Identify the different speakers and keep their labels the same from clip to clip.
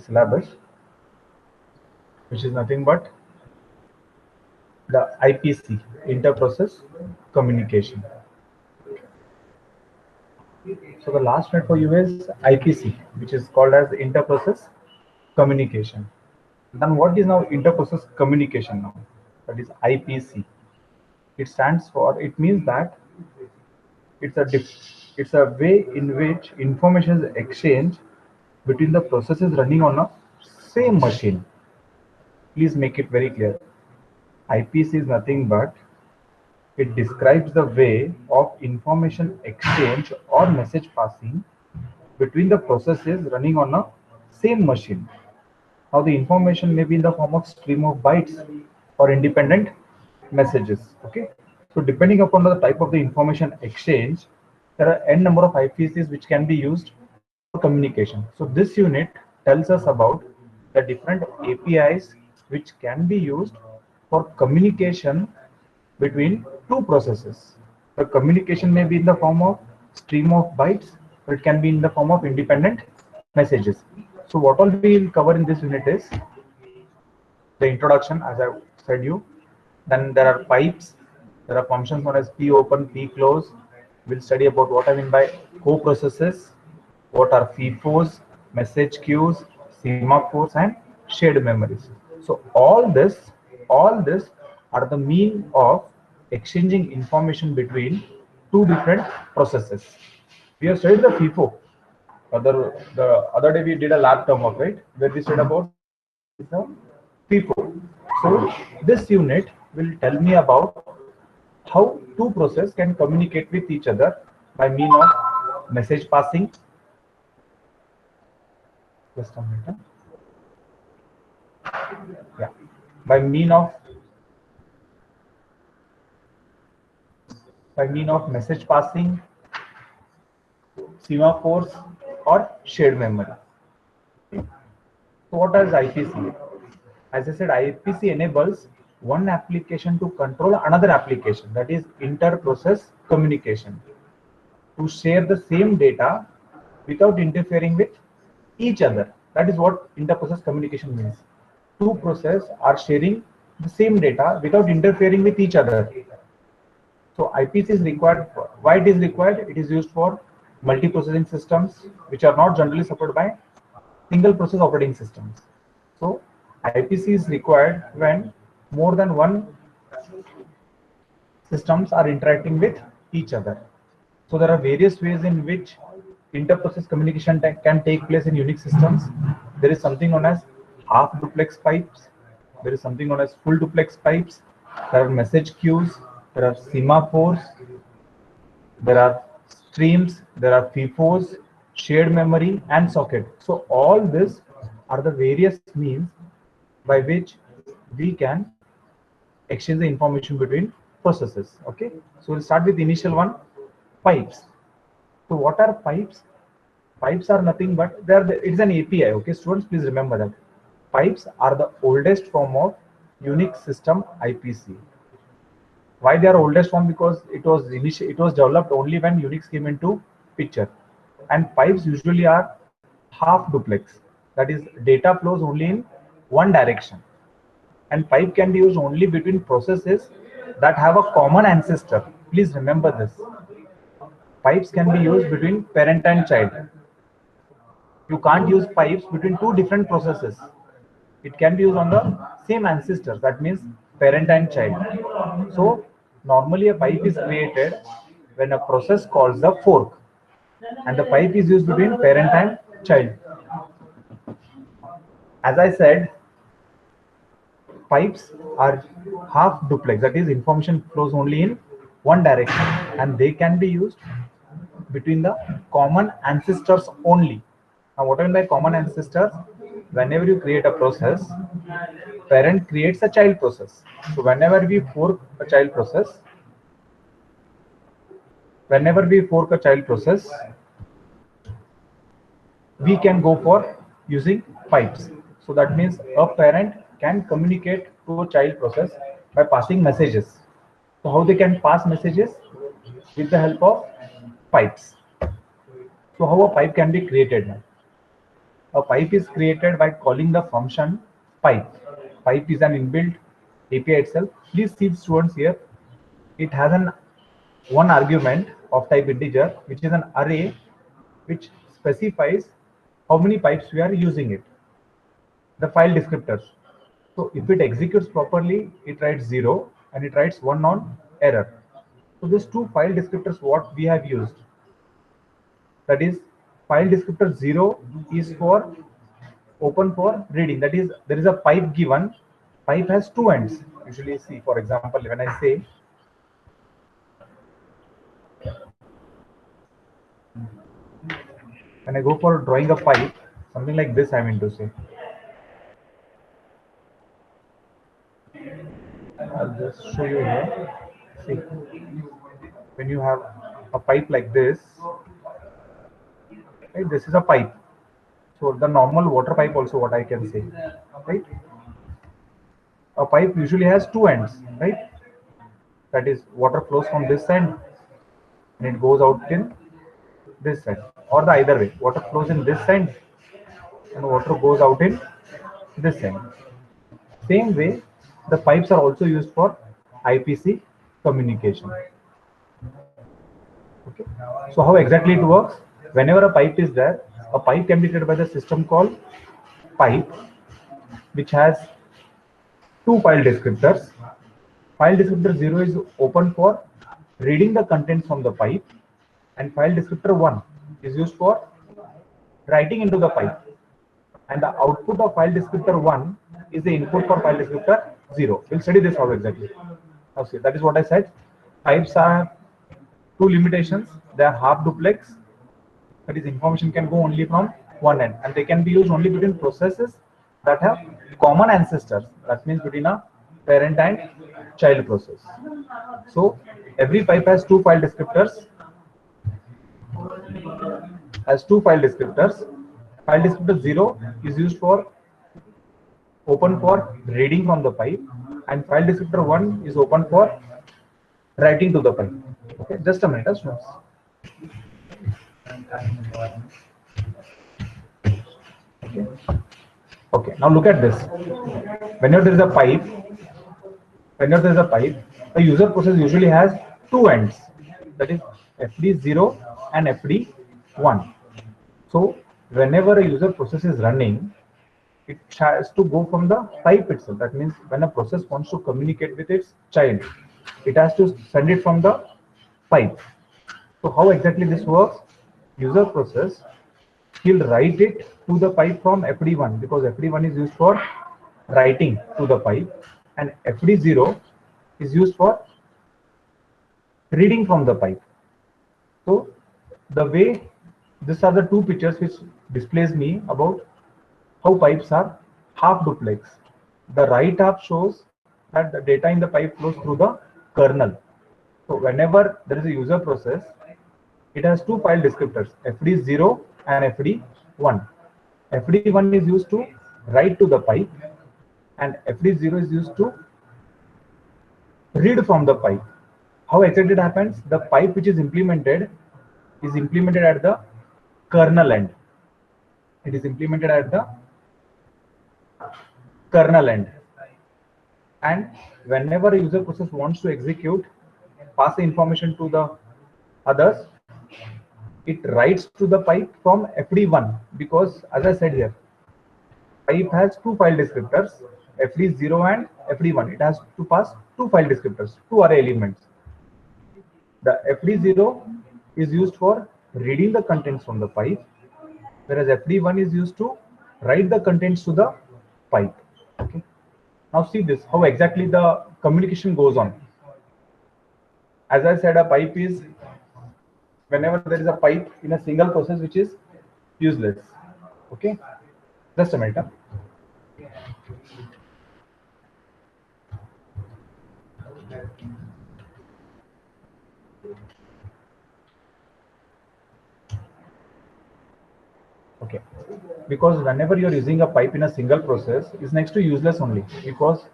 Speaker 1: syllabus, which is nothing but the IPC, inter-process communication. So the last unit for you is IPC, which is called as inter-process communication. Then what is now inter-process communication now? That is IPC. It stands for, it means that it's a way in which information is exchanged between the processes running on a same machine. Please make it very clear. IPC is nothing but it describes the way of information exchange or message passing between the processes running on a same machine. Now the information may be in the form of stream of bytes or independent messages. Okay. So depending upon the type of the information exchange, there are n number of IPCs which can be used for communication. So this unit tells us about the different APIs which can be used for communication between two processes. The communication may be in the form of stream of bytes, or it can be in the form of independent messages. So what all we will cover in this unit is the introduction, as I said you. Then there are pipes. There are functions known as P open, P close. We'll study about what I mean by co-processes, what are FIFOs, message queues, semaphores, and shared memories. So all this are the mean of exchanging information between two different processes. We have studied the FIFO. The other day we did a lab term of, right, where we said about the FIFO. So this unit will tell me about how two processes can communicate with each other by means of message passing. Just a minute. Yeah, by mean of message passing, semaphores, or shared memory. So what is IPC? As I said, IPC enables one application to control another application, that is inter-process communication, to share the same data without interfering with each other. That is what inter-process communication means. Two processes are sharing the same data without interfering with each other. So IPC is required. Why it is required? It is used for multi-processing systems which are not generally supported by single process operating systems. So IPC is required when more than one systems are interacting with each other. So there are various ways in which inter-process communication can take place in Unix systems. There is something known as half duplex pipes. There is something known as full duplex pipes. There are message queues. There are semaphores. There are streams. There are FIFOs, shared memory, and socket. So all this are the various means by which we can exchange the information between processes. Okay, so we'll start with the initial one, pipes. So what are pipes? Pipes are nothing but it's an API. Okay, students, please remember that pipes are the oldest form of Unix system IPC. Why they are oldest form? Because it was developed only when Unix came into picture, and pipes usually are half duplex. That is, data flows only in one direction, and pipe can be used only between processes that have a common ancestor. Please remember this. Pipes can be used between parent and child. You can't use pipes between two different processes. It can be used on the same ancestor, that means parent and child. So normally a pipe is created when a process calls the fork, and the pipe is used between parent and child. As I said, pipes are half duplex, that is, information flows only in one direction, and they can be used between the common ancestors only. Now what I mean by common ancestors? Whenever you create a process, parent creates a child process. So whenever we fork a child process, we can go for using pipes. So that means a parent can communicate to a child process by passing messages. So how they can pass messages? With the help of pipes. So how a pipe can be created now? A pipe is created by calling the function pipe. Pipe is an inbuilt API itself. Please see students here. It has an one argument of type integer, which is an array which specifies how many pipes we are using it. The file descriptors. So if it executes properly, it writes 0 and it writes 1 on error. So these two file descriptors what we have used, that is file descriptor 0 is for open for reading, that is there is a pipe given, pipe has two ends. Usually see, for example, when I say when I go for drawing a pipe, something like this I mean to say. I'll just show you here. See, when you have a pipe like this, right, this is a pipe. So the normal water pipe also, what I can say, right? A pipe usually has two ends, right? That is water flows from this end and it goes out in this side, or the either way, water flows in this end and water goes out in this end. Same way, the pipes are also used for IPC communication. Okay. So how exactly it works? Whenever a pipe is there, a pipe can be created by the system called pipe, which has two file descriptors. File descriptor 0 is open for reading the contents from the pipe, and file descriptor 1 is used for writing into the pipe. And the output of file descriptor 1 is the input for file descriptor 0. We'll study this how exactly. Okay, that is what I said. Pipes are two limitations. They are half duplex, that is information can go only from one end, and they can be used only between processes that have common ancestors. That means between a parent and child process. So every pipe has two file descriptors. File descriptor 0 is used for open for reading from the pipe, and file descriptor 1 is open for writing to the pipe. Okay, just a minute, students. Okay, now look at this. Whenever there is a pipe, the user process usually has two ends, that is FD0 and FD1. So whenever a user process is running, it has to go from the pipe itself. That means when a process wants to communicate with its child, it has to send it from the pipe. So how exactly this works? User process, he'll write it to the pipe from FD1, because FD1 is used for writing to the pipe, and FD0 is used for reading from the pipe. So the way, these are the two pictures which displays me about how pipes are half duplex. The right half shows that the data in the pipe flows through the kernel. So whenever there is a user process, it has two file descriptors, FD0 and FD1. FD1 is used to write to the pipe, and FD0 is used to read from the pipe. How exactly it happens? The pipe which is implemented at the kernel end. It is implemented at the kernel end. And whenever a user process wants to execute, pass the information to the others, it writes to the pipe from FD1, because as I said here, pipe has two file descriptors, FD0 and FD1. It has to pass two file descriptors, two array elements. The FD0 is used for reading the contents from the pipe, whereas FD1 is used to write the contents to the pipe. Okay. Now see this, how exactly the communication goes on. As I said, a pipe is, whenever there is a pipe in a single process which is useless. Okay, just a minute. Okay, because whenever you're using a pipe in a single process, is next to useless only, because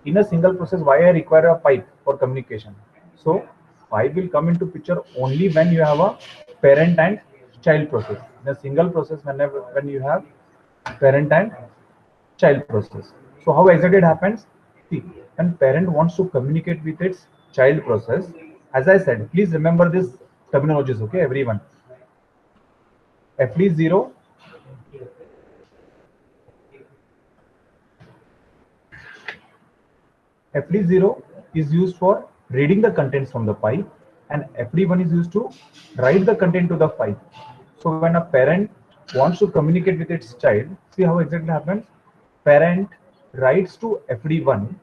Speaker 1: in a single process, why I require a pipe for communication? So pipe will come into picture only when you have a parent and child process. In a single process, when you have parent and child process. So how exactly it happens? See, when parent wants to communicate with its child process, as I said, please remember this terminologies, okay, everyone. FD0, FD0 is used for reading the contents from the pipe, and FD1 is used to write the content to the pipe. So when a parent wants to communicate with its child, see how exactly happens? Parent writes to FD1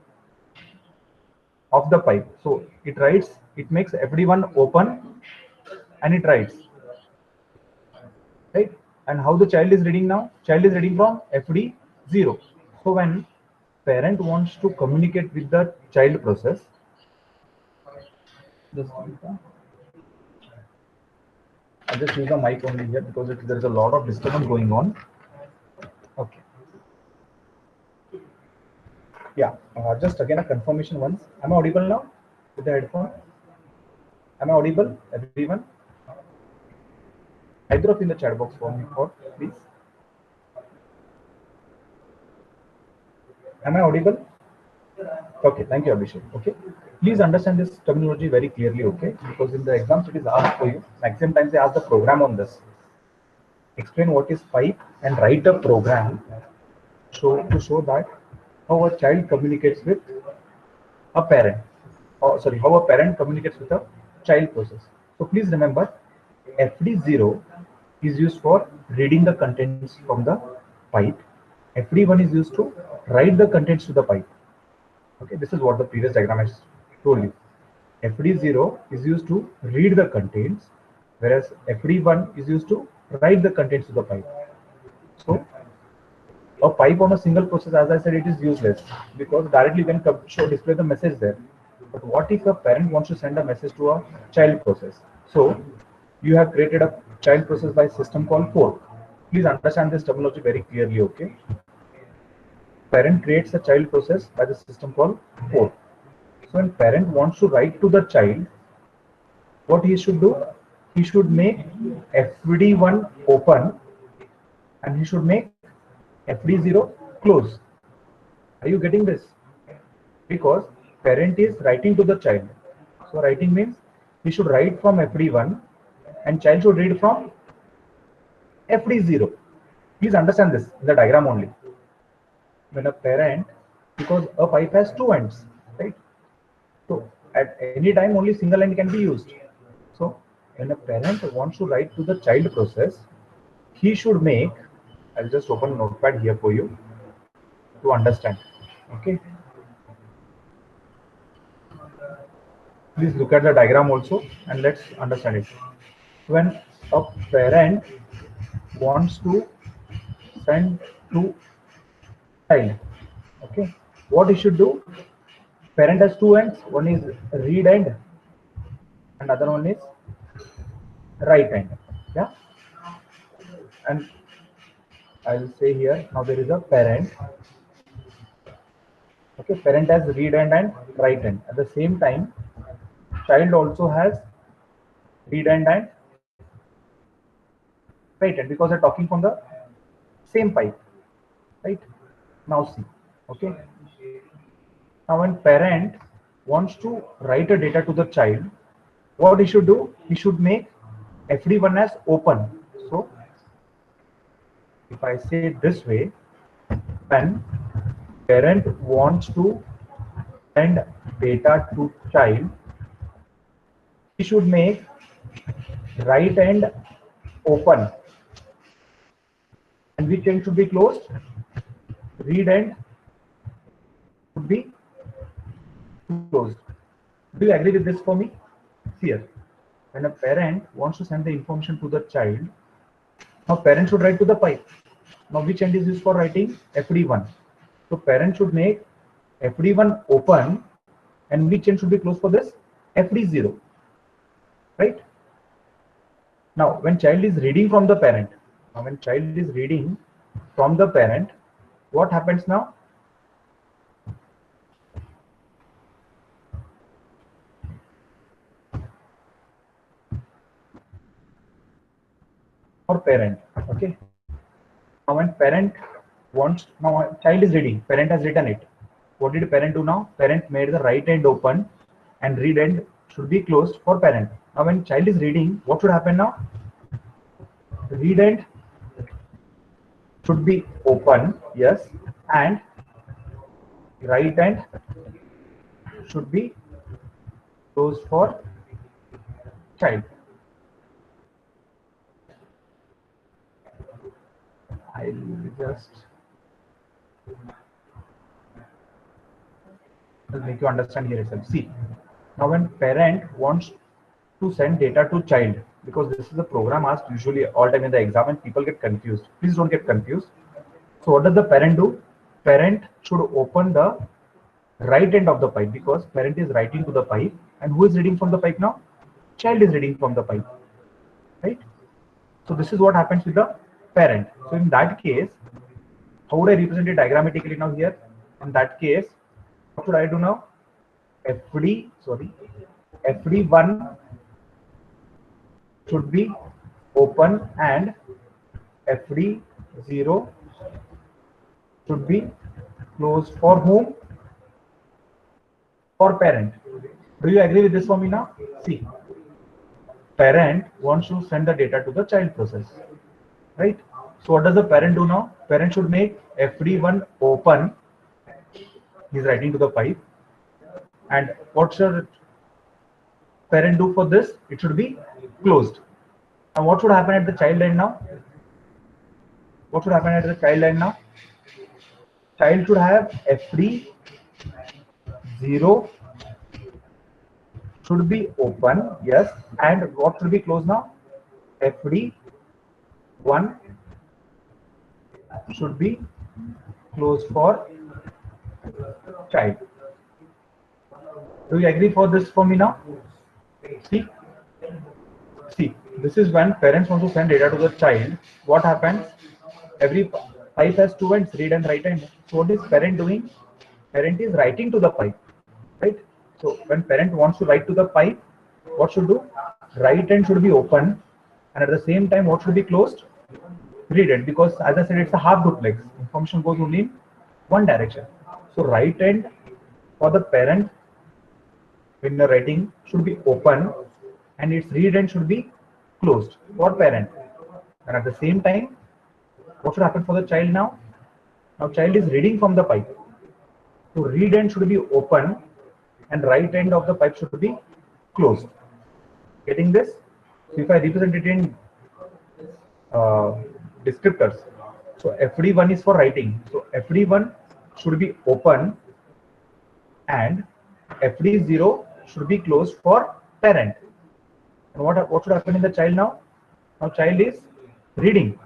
Speaker 1: of the pipe. So it writes, it makes FD1 open and it writes, right? And how the child is reading now? Child is reading from FD0. So when parent wants to communicate with the child process, just I just use the mic only here because there is a lot of disturbance going on. Okay. Yeah. Just again a confirmation once. Am I audible now with the headphone? Am I audible, everyone? Either of in the chat box for me, or please. Am I audible? Okay, thank you, Abhishek. Okay, please understand this terminology very clearly, okay? Because in the exams it is asked for you. Maximum times they ask the program on this. Explain what is pipe and write a program to show that how a child communicates with a parent. Or sorry, how a parent communicates with a child process. So please remember, FD0 is used for reading the contents from the pipe. FD1 is used to write the contents to the pipe. Okay, this is what the previous diagram has told you. FD0 is used to read the contents, whereas FD1 is used to write the contents to the pipe. So a pipe on a single process, as I said, it is useless because directly you can show display the message there. But what if a parent wants to send a message to a child process? So you have created a child process by system called fork. Please understand this terminology very clearly, okay? Parent creates a child process by the system called fork. So when parent wants to write to the child, what he should do? He should make FD1 open and he should make FD0 close. Are you getting this? Because parent is writing to the child. So writing means he should write from FD1 and child should read from FD0. Please understand this in the diagram only. When a parent, because a pipe has two ends, right? So at any time only single end can be used. So when a parent wants to write to the child process, he should make, I'll just open notepad here for you to understand. Okay. Please look at the diagram also and let's understand it. When a parent wants to send to child, okay, what he should do? Parent has two ends. One is read end, another one is write end. Yeah, and I'll say here now there is a parent. Okay, parent has read end and write end. At the same time, child also has read end and write end because they're talking from the same pipe, right? Now see, okay. Now when parent wants to write a data to the child, what he should do? He should make FD1 as open. So if I say it this way, when parent wants to send data to child, he should make right end open and which end should be closed? Read end should be closed. Do you agree with this for me? See here, when a parent wants to send the information to the child, now parent should write to the pipe. Now which end is used for writing? FD1. So parent should make FD1 open and which end should be closed for this? FD0. Right? Now when child is reading from the parent, now when child is reading from the parent, what happens now? For parent, okay. Now when parent wants, now child is reading, parent has written it. What did parent do now? Parent made the right end open and read end should be closed for parent. Now when child is reading, what should happen now? Read end should be open, yes, and right end should be closed for child. I'll just make you understand here itself. See, now when parent wants to send data to child, because this is a program asked usually all time in the exam and people get confused. Please don't get confused. So what does the parent do? Parent should open the right end of the pipe because parent is writing to the pipe, and who is reading from the pipe now? Child is reading from the pipe, right? So this is what happens with the parent. So in that case, how would I represent it diagrammatically now here? In that case, what should I do now? FD1 should be open and FD0 should be closed for whom? For parent. Do you agree with this for me now? See, parent wants to send the data to the child process, right? So what does the parent do now? Parent should make FD1 open. He's writing to the pipe. And what should parent do for this? It should be closed. And what should happen at the child end now? What should happen at the child end now? Child should have FD0 should be open, yes, and what should be closed now? FD1 should be closed for child. Do you agree for this for me now? See, this is when parents want to send data to the child. What happens? Every pipe has two ends, read and write end. So what is parent doing? Parent is writing to the pipe, right? So when parent wants to write to the pipe, what should do? Right end should be open, and at the same time, what should be closed? Read end, because as I said, it's a half duplex. Information goes only in one direction. So right end for the parent when you're writing should be open, and its read end should be closed for parent. And at the same time, what should happen for the child now? Now child is reading from the pipe. So read end should be open and right end of the pipe should be closed. Getting this? So if I represent it in descriptors, so FD1 is for writing. So FD1 should be open and FD0 should be closed for parent. And what should happen in the child now? Now child is reading.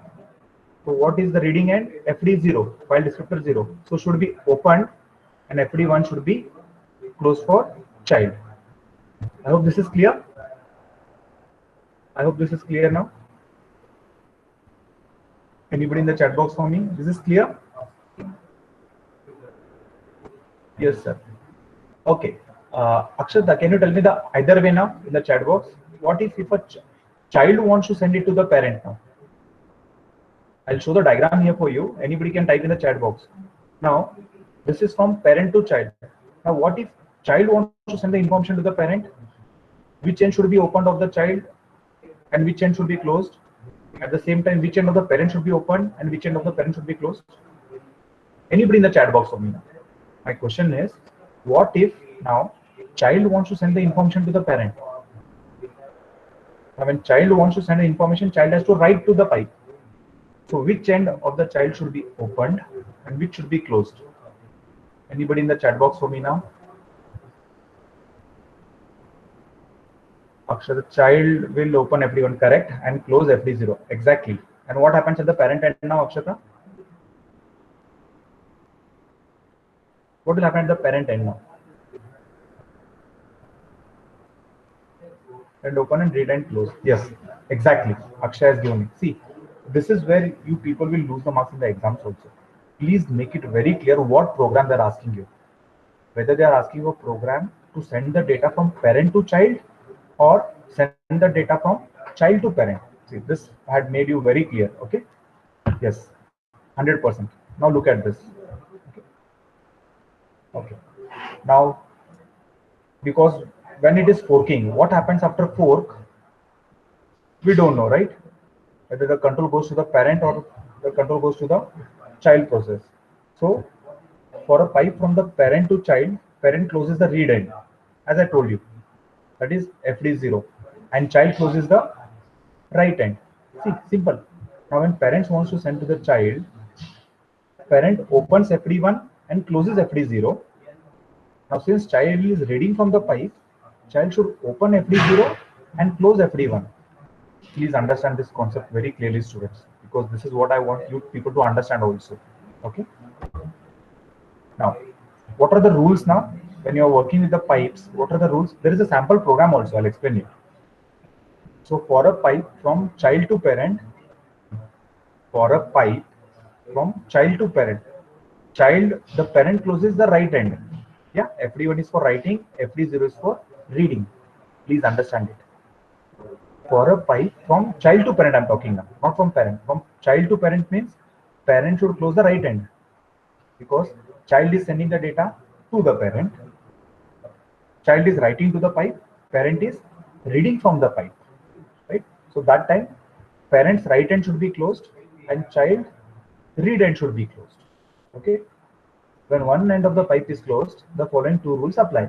Speaker 1: So what is the reading end? FD0, file descriptor 0. So should be opened and FD1 should be closed for child. I hope this is clear. I hope this is clear now. Anybody in the chat box for me? This is clear? Yes, sir. Okay. Akshata, can you tell me the either way now in the chat box? What if a child wants to send it to the parent now? I'll show the diagram here for you. Anybody can type in the chat box. Now, this is from parent to child. Now, what if child wants to send the information to the parent? Which end should be opened of the child and which end should be closed? At the same time, which end of the parent should be opened and which end of the parent should be closed? Anybody in the chat box for me now? My question is, what if now child wants to send the information to the parent? Now, when child wants to send the information, child has to write to the pipe. So which end of the child should be opened and which should be closed? Anybody in the chat box for me now? Akshar, the child will open FD1, correct, and close FD0. Exactly. And what happens at the parent end now, Akshata? What will happen at the parent end now? And open and read and close. Yes, exactly. Akshay has given me. See, this is where you people will lose the marks in the exams also. Please make it very clear what program they're asking you. Whether they are asking you a program to send the data from parent to child or send the data from child to parent. See, this had made you very clear. Okay. Yes. 100%. Now look at this. Okay. Now, because when it is forking, what happens after fork? We don't know, right? Whether the control goes to the parent or the control goes to the child process. So, for a pipe from the parent to child, parent closes the read end, as I told you. That is FD0, and child closes the write end. See, simple. Now, when parents wants to send to the child, parent opens FD1 and closes FD0. Now, since child is reading from the pipe, child should open FD0 and close FD1. Please understand this concept very clearly, students, because this is what I want you people to understand also. Okay. Now, what are the rules now? When you are working with the pipes, what are the rules? There is a sample program also. I'll explain it. So, for a pipe from child to parent, for a pipe from child to parent, child, the parent closes the right end. Yeah, FD1 is for writing, FD0 is for reading. Please understand it. For a pipe from child to parent, I'm talking now, not from parent. From child to parent means parent should close the right end because child is sending the data to the parent. Child is writing to the pipe, parent is reading from the pipe, right? So that time, parent's right end should be closed and child read end should be closed. Okay. When one end of the pipe is closed, the following two rules apply.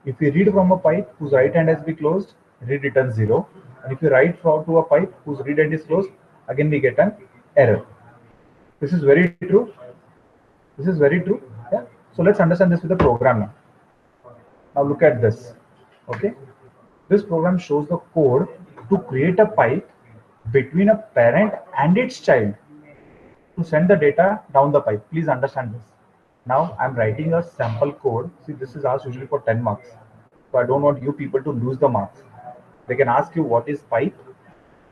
Speaker 1: If we read from a pipe whose right end has been closed, read returns 0. And if you write from to a pipe whose read end is closed, again we get an error. This is very true. This is very true. Yeah. So let's understand this with the program now. Now look at this. Okay. This program shows the code to create a pipe between a parent and its child to send the data down the pipe. Please understand this. Now I'm writing a sample code. See, this is asked usually for 10 marks. So I don't want you people to lose the marks. They can ask you what is pipe,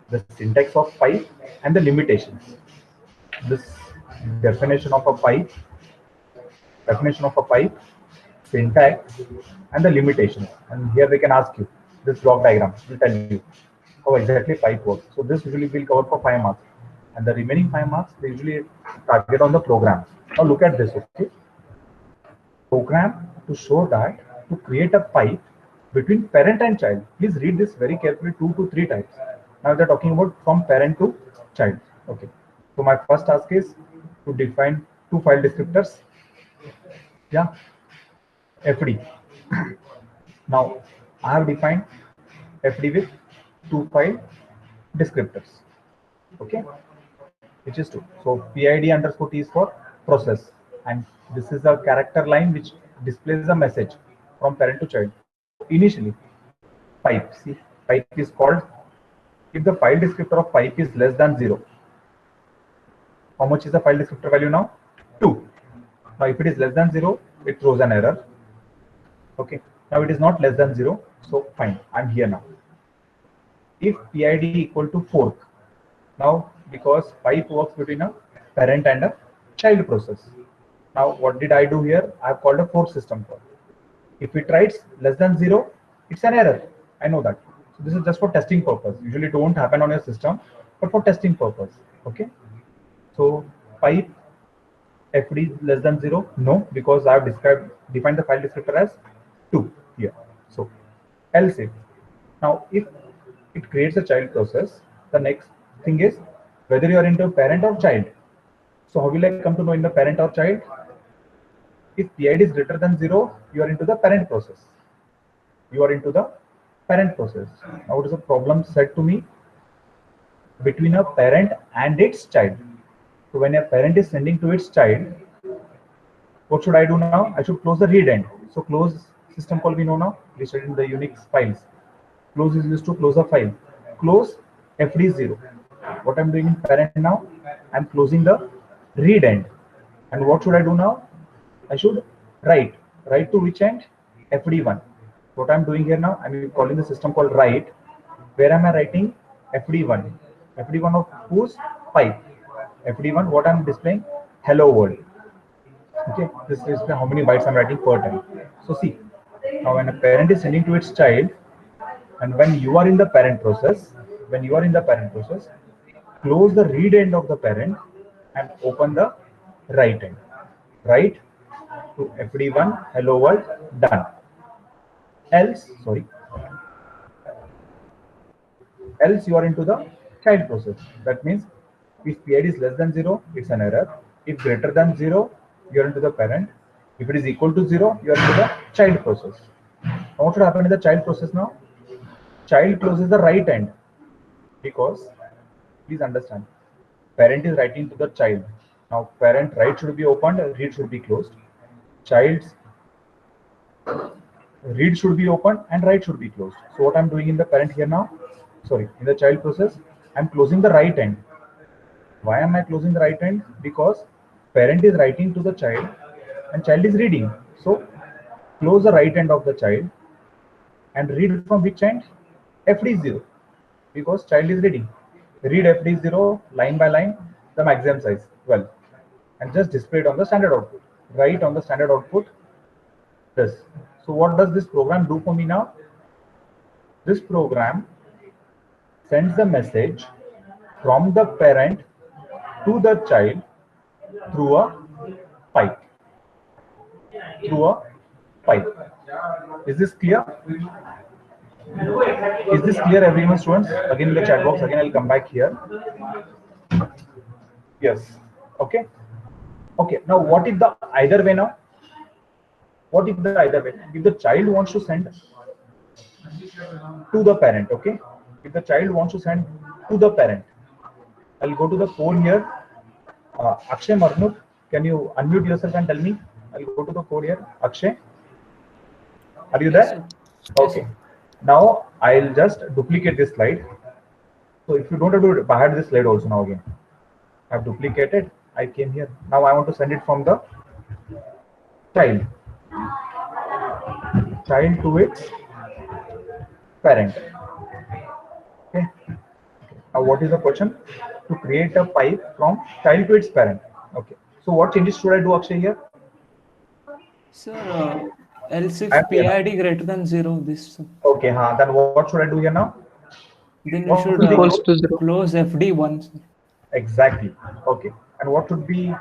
Speaker 1: the syntax of pipe, and the limitations. This definition of a pipe, syntax, and the limitations. And here they can ask you, this block diagram will tell you how exactly pipe works. So this usually will cover for 5 marks. And the remaining 5 marks, they usually target on the program. Now look at this, okay? Program to show that to create a pipe between parent and child. Please read this very carefully 2 to 3 times. Now they're talking about from parent to child. Okay. So my first task is to define two file descriptors. Yeah. FD. Now I have defined FD with two file descriptors. Okay. Which is 2. So PID underscore T is for process. And this is a character line which displays a message from parent to child. So initially, pipe. See, pipe is called if the file descriptor of pipe is less than 0. How much is the file descriptor value now? 2. Now if it is less than 0, it throws an error. Okay. Now it is not less than 0. So fine, I'm here now. If PID equal to fork. Now because pipe works between a parent and a child process. Now what did I do here? I have called a fork system call. If it writes less than 0, it's an error. I know that. So this is just for testing purpose. Usually it won't happen on your system, but for testing purpose. Okay. So pipe FD less than 0, no, because I have defined the file descriptor as 2 here. So else if. Now if it creates a child process, the next thing is whether you are into parent or child. So how will I come to know in the parent or child? If PID is greater than 0, you are into the parent process. You are into the parent process. Now what is the problem said to me? Between a parent and its child. So when a parent is sending to its child, what should I do now? I should close the read end. So close system call we know now. We studied in the Unix files. Close is used to close a file. Close FD0. What I'm doing in parent now? I'm closing the read end. And what should I do now? I should write. Write to which end? FD1. What I'm doing here now? I'm calling the system called write. Where am I writing? FD1. FD1 of whose? Pipe. FD1, what I'm displaying? Hello world. Okay, this is how many bytes I'm writing per time. So see, now when a parent is sending to its child, and when you are in the parent process, close the read end of the parent and open the right end. Write to fd1 hello world, done. Else you are into the child process. That means if PID is less than 0, it's an error. If greater than 0, you are into the parent. If it is equal to 0, you are into the child process. Now what should happen in the child process now? Child closes the right end because, please understand, parent is writing to the child. Now parent write should be opened, read should be closed. Child's read should be opened and write should be closed. So what I'm doing in the parent here now, sorry, in the child process, I'm closing the right end. Why am I closing the right end? Because parent is writing to the child and child is reading. So close the right end of the child and read from which end? FD0, because child is reading. Read FD0 line by line, the maximum size 12, and just display it on the standard output. Write on the standard output this. So what does this program do for me now? This program sends the message from the parent to the child through a pipe. Through a pipe. Is this clear? Is this clear, everyone, students? Again in the chat box. Again, I'll come back here. Yes. Okay. Okay. Now, what is the either way now? What is the either way? If the child wants to send to the parent, okay? If the child wants to send to the parent, I'll go to the code here. Akshay Marnur, can you unmute yourself and tell me? I'll go to the code here. Akshay, are you there? Okay. Now I'll just duplicate this slide. So if you don't have to hide this slide also now again. I've duplicated. I came here. Now I want to send it from the child to its parent. Okay. Now what is the question? To create a pipe from child to its parent. Okay. So what changes should I do, Akshay, here?
Speaker 2: Sir, else if PID greater than 0, this.
Speaker 1: Okay, then what should I do here now?
Speaker 2: Then you should close FD1. Sir.
Speaker 1: Exactly. Okay. And what should be?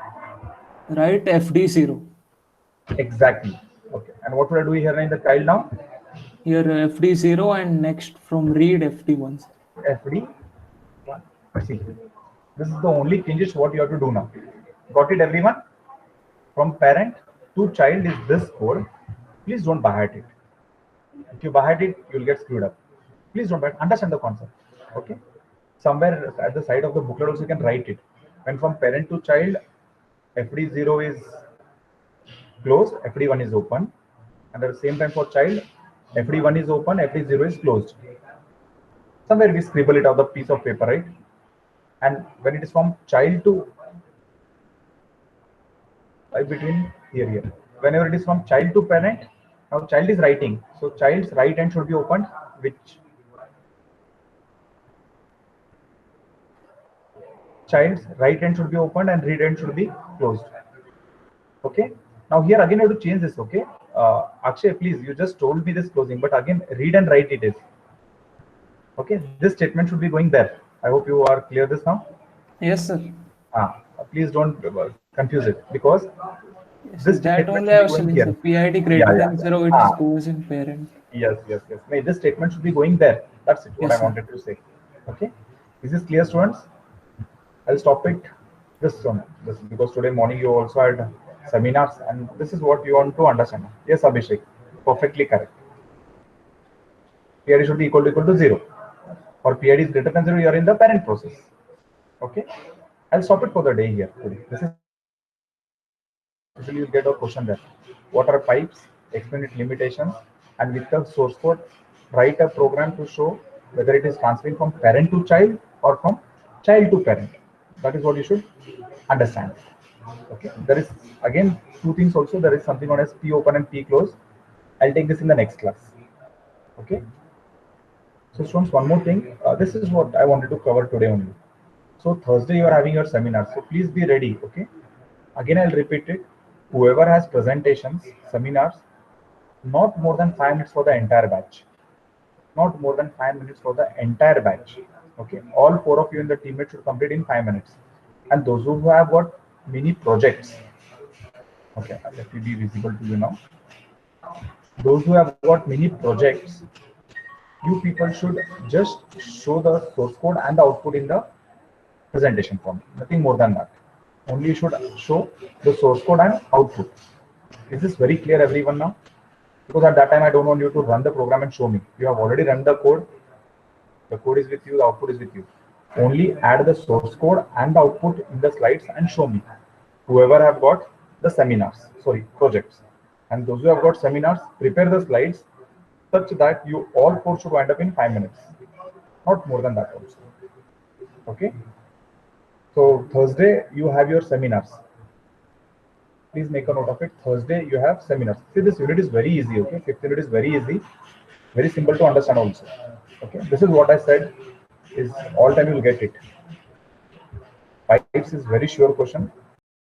Speaker 2: Write FD0.
Speaker 1: Exactly. Okay. And what should I do here in the child now?
Speaker 2: Here FD0 and next from read FD1.
Speaker 1: FD1. See, this is the only changes what you have to do now. Got it, everyone? From parent to child is this code. Please don't bahut it. If you bahut it, you'll get screwed up. Please don't bahut. Understand the concept. Okay. Somewhere at the side of the booklet also you can write it. When from parent to child, FD0 is closed, FD1 is open, and at the same time for child, FD1 is open, FD0 is closed. Somewhere we scribble it on the piece of paper, right? And when it is from child to between here. Whenever it is from child to parent, now child is writing. So child's right hand should be opened, which child's right hand should be opened and read hand should be closed. Okay. Now here again I have to change this. Okay. Akshay, please, you just told me this closing, but again read and write it is. Okay. This statement should be going there. I hope you are clear this now.
Speaker 2: Yes, sir.
Speaker 1: Please don't confuse it because
Speaker 2: this that only I was telling, sir. PID greater than 0, it goes in parent.
Speaker 1: Yes. No, this statement should be going there. That's it. What I wanted to say. Okay. Is this clear, students? I'll stop it this soon. Because today morning you also had seminars and this is what you want to understand. Yes, Abhishek, perfectly correct. PID should be equal to 0. Or PID is greater than 0, you are in the parent process. Okay. I'll stop it for the day here. This is usually you'll get a question there. What are pipes? Explain its limitations, and with the source code, write a program to show whether it is transferring from parent to child or from child to parent. That is what you should understand. Okay. There is again two things also. There is something known as P open and P close. I'll take this in the next class. Okay. So students, one more thing. This is what I wanted to cover today only. So Thursday you are having your seminar. So please be ready. Okay. Again, I'll repeat it. Whoever has presentations, seminars, not more than 5 minutes for the entire batch. Not more than 5 minutes for the entire batch. Okay. All 4 of you in the teammate should complete in 5 minutes. And those who have got mini projects, okay, let me be visible to you now. Those who have got mini projects, you people should just show the source code and the output in the presentation form. Nothing more than that. Only you should show the source code and output. Is this very clear, everyone, now? Because at that time, I don't want you to run the program and show me. You have already run the code. The code is with you, the output is with you. Only add the source code and the output in the slides and show me. Whoever have got the seminars, sorry, projects. And those who have got seminars, prepare the slides such that you all four should wind up in 5 minutes. Not more than that also. Okay. So Thursday you have your seminars. Please make a note of it. Thursday you have seminars. See, this unit is very easy. Okay, 5th unit is very easy, very simple to understand also. Okay, this is what I said. Is all time you will get it. Pipes is very sure question.